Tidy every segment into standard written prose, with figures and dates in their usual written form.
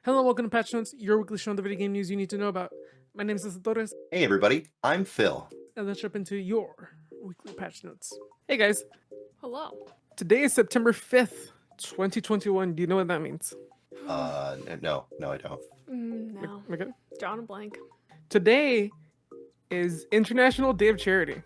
Hello, welcome to Patch Notes, your weekly show on the video game news you need to know about. My name is Cesar Torres, Hey everybody, I'm Phil. and let's jump into your weekly Patch Notes. Hey guys, Hello. today is September 5th, 2021. Do you know what that means? No, I don't. No. Okay. Drawing a blank. Today is International Day of Charity.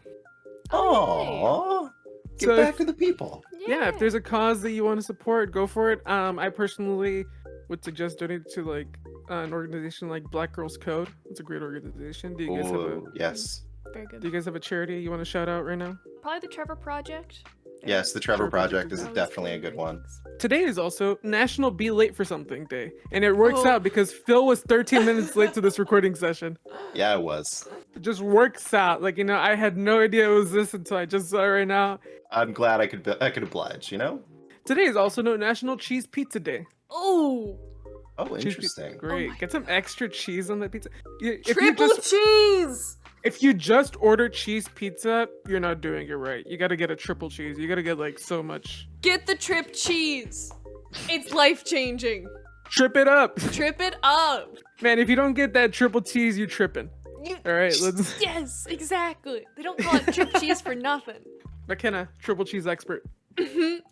Aww, get So back to the people. Yeah, if there's a cause that you want to support, go for it. I personally would suggest donating to like an organization like Black Girls Code. It's a great organization. Do you guys have a Oh, yes. Very good. Do you guys have a charity you want to shout out right now? Probably the Trevor Project. Yes, the Trevor Project is Always definitely a doing good great one. things. Today is also National Be Late for Something Day, and it works Oh. out because Phil was 13 minutes late to this recording session. Yeah, it was. It just works out. Like, I had no idea it was this until I just saw it right now. I'm glad I could oblige, you know? Today is also National Cheese Pizza Day. Oh, Oh, Cheese interesting. pizza, great. my Get some extra cheese on that pizza. triple cheese! If you just order cheese pizza, you're not doing it right. You gotta get a triple cheese. You gotta get like so much. Get the trip cheese. It's life changing. Trip it up. Trip it up. Man, if you don't get that triple cheese, you're tripping. All right, let's. Yes, exactly. They don't call it trip cheese for nothing. McKenna, triple cheese expert.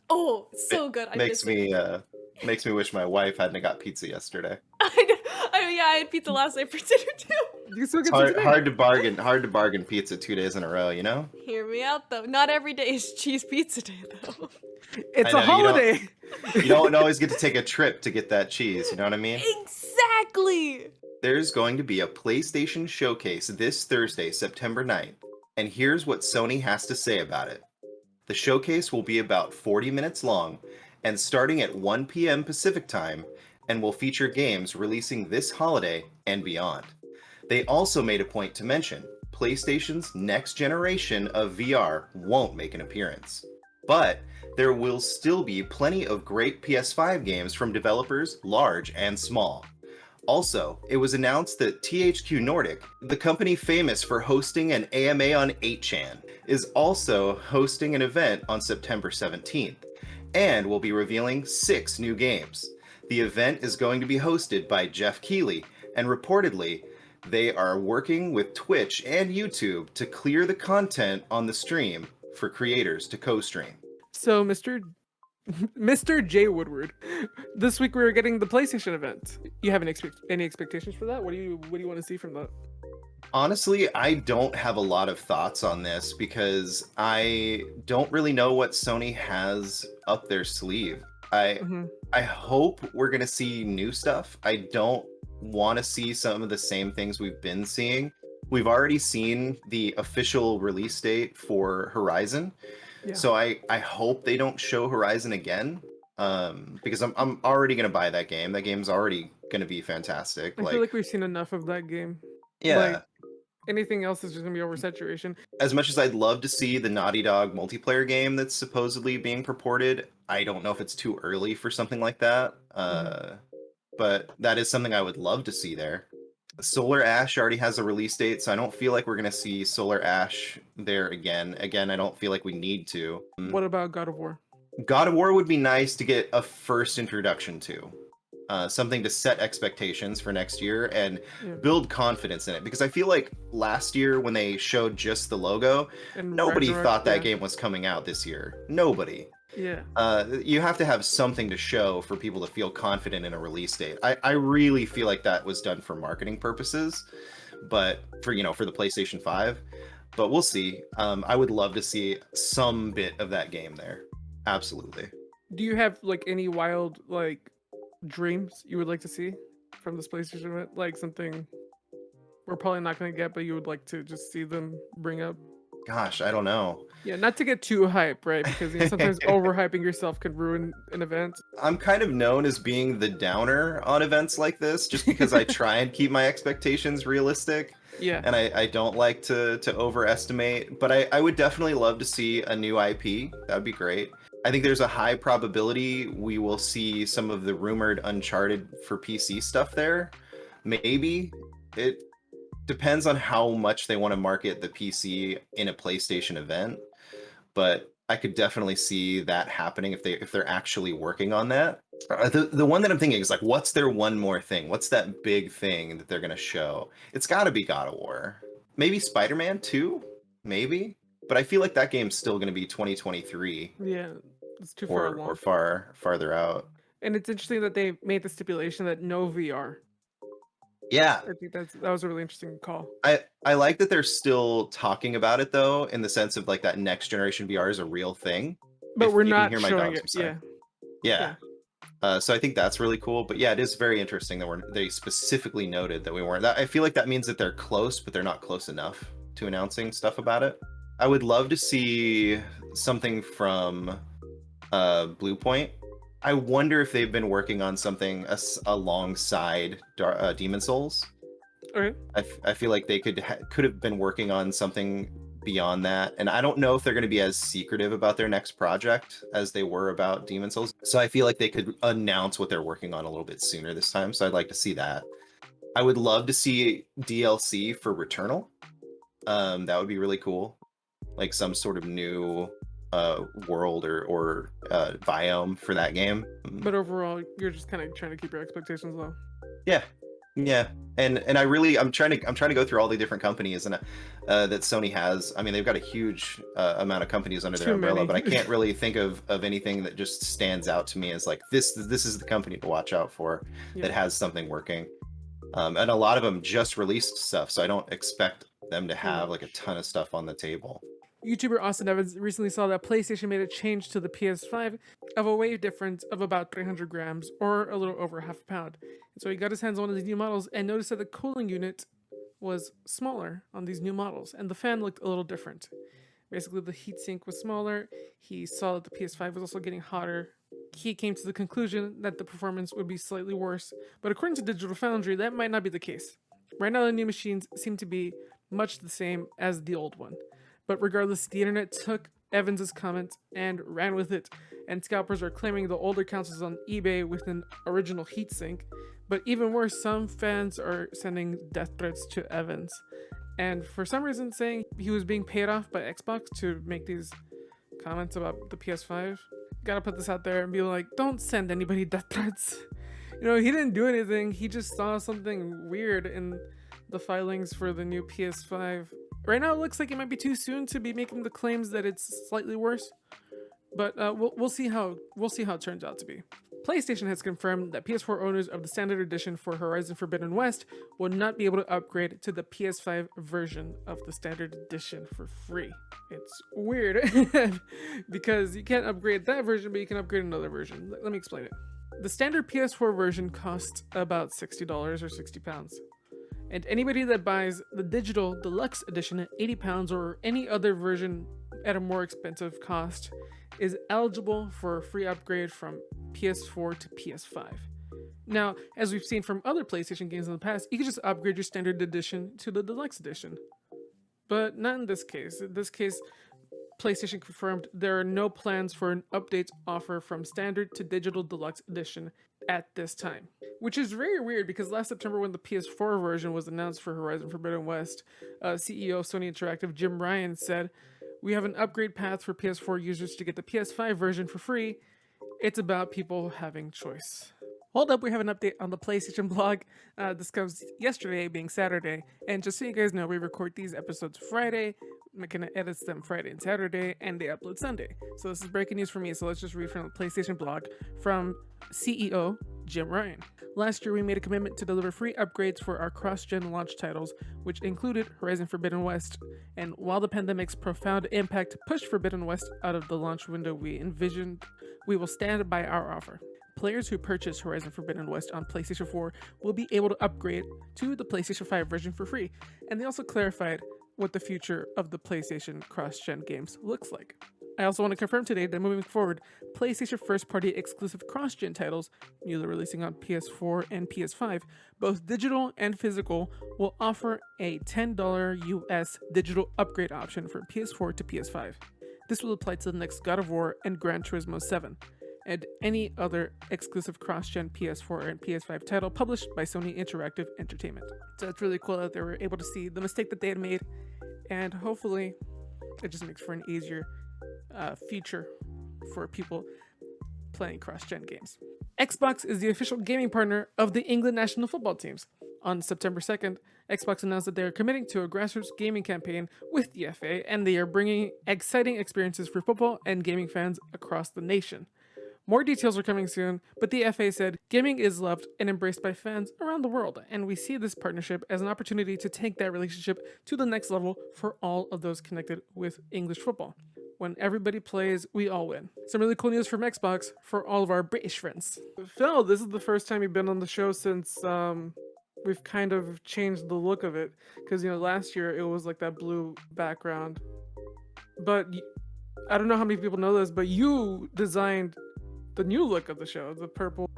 Oh, so good. I Makes miss it. makes me wish my wife hadn't got pizza yesterday. I had pizza last night for dinner too. You still It's get pizza today? hard to bargain pizza 2 days in a row, you know? Hear me out though. Not every day is cheese pizza day though. It's I a know, you don't- holiday. You don't always get to take a trip to get that cheese, you know what I mean? Exactly. There's going to be a PlayStation showcase this Thursday, September 9th, and here's what Sony has to say about it. The showcase will be about 40 minutes long and starting at 1 p.m. Pacific time, and will feature games releasing this holiday and beyond. They also made a point to mention PlayStation's next generation of VR won't make an appearance. But there will still be plenty of great PS5 games from developers large and small. Also, it was announced that THQ Nordic, the company famous for hosting an AMA on 8chan, is also hosting an event on September 17th, and will be revealing 6 new games. The event is going to be hosted by Jeff Keighley, and reportedly, they are working with Twitch and YouTube to clear the content on the stream for creators to co-stream. So, Mr. J Woodward, this week we're getting the PlayStation event. You have any expectations for that? What do you want to see from that? Honestly, I don't have a lot of thoughts on this because I don't really know what Sony has up their sleeve. I hope we're going to see new stuff. I don't want to see some of the same things we've been seeing. We've already seen the official release date for Horizon. Yeah. So I hope they don't show Horizon again, because I'm already going to buy that game. That game's already going to be fantastic. I feel like we've seen enough of that game. Yeah. Like, anything else is just gonna be oversaturation. As much as I'd love to see the Naughty Dog multiplayer game that's supposedly being purported, I don't know if it's too early for something like that. But that is something I would love to see there. Solar Ash already has a release date, so I don't feel like we're going to see Solar Ash there again. Again, I don't feel like we need to. What about God of War? God of War would be nice to get a first introduction to. Something to set expectations for next year and build confidence in it. Because I feel like last year when they showed just the logo, And nobody Ragnarok, thought that yeah. game was coming out this year. Nobody. Yeah. You have to have something to show for people to feel confident in a release date. I really feel like that was done for marketing purposes, but for the PlayStation 5. But we'll see. I would love to see some bit of that game there. Absolutely. Do you have like any wild like dreams you would like to see from this PlayStation event? Like something we're probably not gonna get, but you would like to just see them bring up? Gosh, I don't know. Yeah, not to get too hype, right? Because sometimes overhyping yourself can ruin an event. I'm kind of known as being the downer on events like this, just because I try and keep my expectations realistic. Yeah. And I don't like to overestimate, but I would definitely love to see a new IP. That would be great. I think there's a high probability we will see some of the rumored Uncharted for PC stuff there. Maybe. It depends on how much they want to market the PC in a PlayStation event, but I could definitely see that happening if they're actually working on that. The one that I'm thinking is like, what's their one more thing? What's that big thing that they're gonna show? It's got to be God of War, maybe Spider-Man 2, maybe. But I feel like that game's still gonna be 2023 Yeah, it's too far or along. farther out. And it's interesting that they made the stipulation that no VR. Yeah, I think that was a really interesting call. I like that they're still talking about it though, in the sense of like that next generation VR is a real thing. But If we're you can not hear my showing dogs, it. I'm sorry. Yeah. Yeah. Yeah. So I think that's really cool. But yeah, it is very interesting that they specifically noted that we weren't. I feel like that means that they're close, but they're not close enough to announcing stuff about it. I would love to see something from Blue Point. I wonder if they've been working on something alongside Demon Souls. Okay. I feel like they could have been working on something beyond that, and I don't know if they're going to be as secretive about their next project as they were about Demon Souls. So I feel like they could announce what they're working on a little bit sooner this time. So I'd like to see that. I would love to see DLC for Returnal. That would be really cool, like some sort of new world or biome for that game. But overall, you're just kind of trying to keep your expectations low. Yeah, yeah, and I'm trying to go through all the different companies and that Sony has. I mean, they've got a huge amount of companies under their Too umbrella, many. but I can't really think of anything that just stands out to me as like this is the company to watch out for that Yeah. has something working. And a lot of them just released stuff, so I don't expect them to have like a ton of stuff on the table. YouTuber Austin Evans recently saw that PlayStation made a change to the PS5 of a weight difference of about 300 grams, or a little over half a pound. And so he got his hands on one of these new models and noticed that the cooling unit was smaller on these new models, and the fan looked a little different. Basically, the heatsink was smaller. He saw that the PS5 was also getting hotter. He came to the conclusion that the performance would be slightly worse, but according to Digital Foundry, that might not be the case. Right now, the new machines seem to be much the same as the old one. But regardless, the internet took Evans's comment and ran with it, and scalpers are claiming the older consoles on eBay with an original heatsink. But even worse, some fans are sending death threats to Evans, and for some reason saying he was being paid off by Xbox to make these comments about the PS5. Gotta put this out there and be like, don't send anybody death threats. You know, he didn't do anything. He just saw something weird in the filings for the new PS5. Right now, it looks like it might be too soon to be making the claims that it's slightly worse, but we'll see how it turns out to be. PlayStation has confirmed that PS4 owners of the standard edition for Horizon Forbidden West will not be able to upgrade to the PS5 version of the standard edition for free. It's weird because you can't upgrade that version, but you can upgrade another version. Let me explain it. The standard PS4 version costs about $60 or £60. And anybody that buys the digital deluxe edition at £80 or any other version at a more expensive cost is eligible for a free upgrade from PS4 to PS5. Now, as we've seen from other PlayStation games in the past, you can just upgrade your standard edition to the deluxe edition. But not in this case. In this case, PlayStation confirmed there are no plans for an update offer from standard to digital deluxe edition at this time. Which is very weird because last September, when the PS4 version was announced for Horizon Forbidden West, CEO of Sony Interactive Jim Ryan said, "We have an upgrade path for PS4 users to get the PS5 version for free. It's about people having choice." Hold up, we have an update on the PlayStation blog. This comes yesterday, being Saturday. And just so you guys know, we record these episodes Friday. McKenna edits them Friday and Saturday, and they upload Sunday. So this is breaking news for me, so let's just read from the PlayStation blog from CEO Jim Ryan. "Last year, we made a commitment to deliver free upgrades for our cross-gen launch titles, which included Horizon Forbidden West. And while the pandemic's profound impact pushed Forbidden West out of the launch window we envisioned, we will stand by our offer. Players who purchase Horizon Forbidden West on PlayStation 4 will be able to upgrade to the PlayStation 5 version for free." And they also clarified what the future of the PlayStation cross-gen games looks like. "I also want to confirm today that moving forward, PlayStation first-party exclusive cross-gen titles, newly releasing on PS4 and PS5, both digital and physical, will offer a $10 US digital upgrade option from PS4 to PS5. This will apply to the next God of War and Gran Turismo 7, and any other exclusive cross-gen PS4 and PS5 title published by Sony Interactive Entertainment." So it's really cool that they were able to see the mistake that they had made, and hopefully it just makes for an easier future for people playing cross-gen games. Xbox is the official gaming partner of the England national football teams. On September 2nd, Xbox announced that they are committing to a grassroots gaming campaign with the FA, and they are bringing exciting experiences for football and gaming fans across the nation. More details are coming soon, but the FA said gaming is loved and embraced by fans around the world, and we see this partnership as an opportunity to take that relationship to the next level for all of those connected with English football. When everybody plays, we all win. Some really cool news from Xbox for all of our British friends. Phil, this is the first time you've been on the show since we've kind of changed the look of it, because last year it was like that blue background. But I don't know how many people know this, but you designed the new look of the show, the purple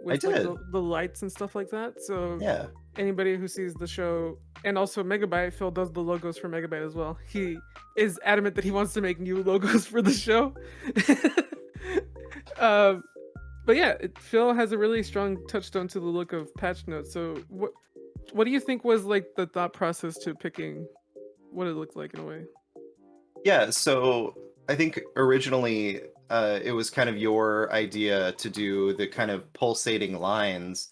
with I like, did. the lights and stuff like that. So Yeah. anybody who sees the show, and also Megabyte, Phil does the logos for Megabyte as well. He is adamant that he wants to make new logos for the show. But yeah, Phil has a really strong touchstone to the look of Patch Notes. So what do you think was like the thought process to picking what it looked like in a way? Yeah, so I think originally it was kind of your idea to do the kind of pulsating lines,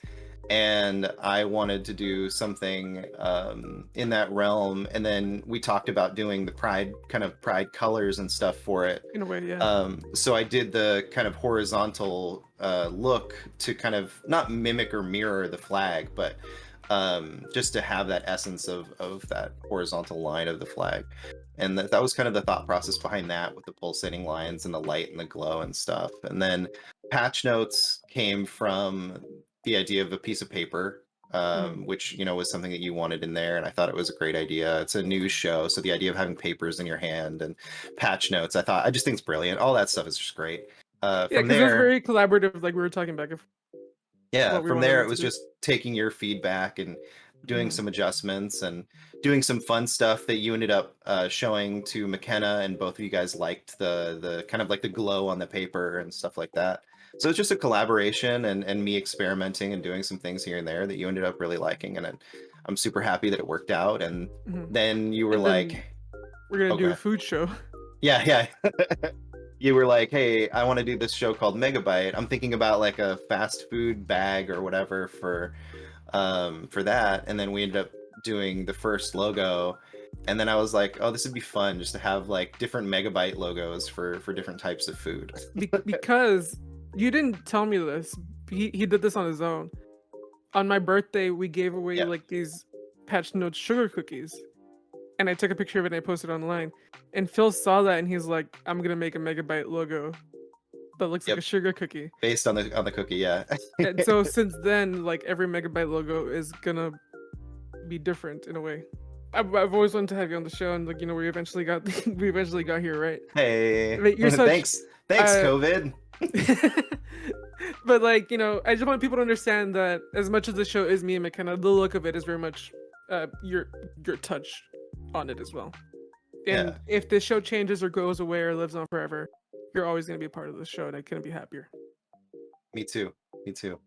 and I wanted to do something in that realm. And then we talked about doing the pride colors and stuff for it. In a way, yeah. So I did the kind of horizontal look to kind of not mimic or mirror the flag, but just to have that essence of that horizontal line of the flag. And that was kind of the thought process behind that, with the pulsating lines and the light and the glow and stuff. And then patch notes came from the idea of a piece of paper, which was something that you wanted in there, and I thought it was a great idea. It's a news show, so the idea of having papers in your hand and patch notes, I just think it's brilliant. All that stuff is just great. Yeah, From because it was there, very collaborative, like we were talking back of yeah, what we from wanted there it it to was be. just taking your feedback and doing Mhm. some adjustments and doing some fun stuff that you ended up showing to McKenna, and both of you guys liked the kind of like the glow on the paper and stuff like that. So it's just a collaboration and me experimenting and doing some things here and there that you ended up really liking, and I'm super happy that it worked out. And Mhm. then you were And then like, we're gonna do a okay, food show. yeah, yeah. You were like, hey, I want to do this show called Megabyte. I'm thinking about like a fast food bag or whatever for that. And then we ended up doing the first logo, and then I was like, oh, this would be fun just to have like different Megabyte logos for different types of food. Because you didn't tell me this. He did this on his own. On my birthday, we gave away Yeah. like these Patch Notes sugar cookies, and I took a picture of it and I posted it online. And Phil saw that and he's like, "I'm gonna make a Megabyte logo that looks like a Yep. sugar cookie." Based on the cookie, yeah. And so since then, like every Megabyte logo is gonna be different in a way. I've always wanted to have you on the show, and like we eventually got we eventually got here, right? Hey, But you're such thanks, uh, COVID. but like I just want people to understand that as much as the show is me and McKenna, the look of it is very much your touch on it as well. And Yeah. if the show changes or goes away or lives on forever, you're always gonna be a part of the show, and I couldn't be happier. Me too. Me too.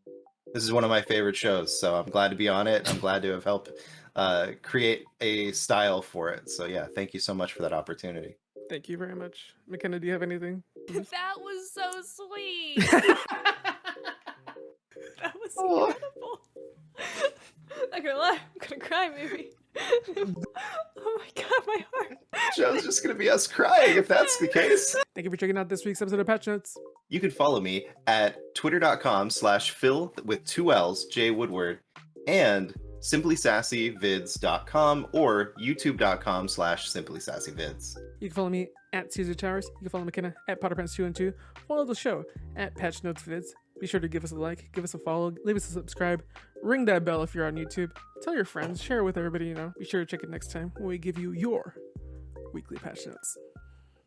This is one of my favorite shows, so I'm glad to be on it. I'm glad to have helped create a style for it. So yeah, thank you so much for that opportunity. Thank you very much, McKenna. Do you have anything? That was so sweet. That was Oh. incredible. Not gonna lie, I'm gonna cry maybe. Oh my god, my heart. Show's just gonna be us crying if that's the case. Thank you for checking out this week's episode of Patch Notes. You can follow me at twitter.com/Phill with 2 L's, J Woodward, and simplysassyvids.com or youtube.com/simplysassyvids. You can follow me at Caesar Towers. You can follow McKenna at PotterPants212. Follow the show at Patch Notes Vids. Be sure to give us a like, give us a follow, leave us a subscribe, ring that bell if you're on YouTube. Tell your friends, share it with everybody. Be sure to check it next time when we give you your weekly Patch Notes.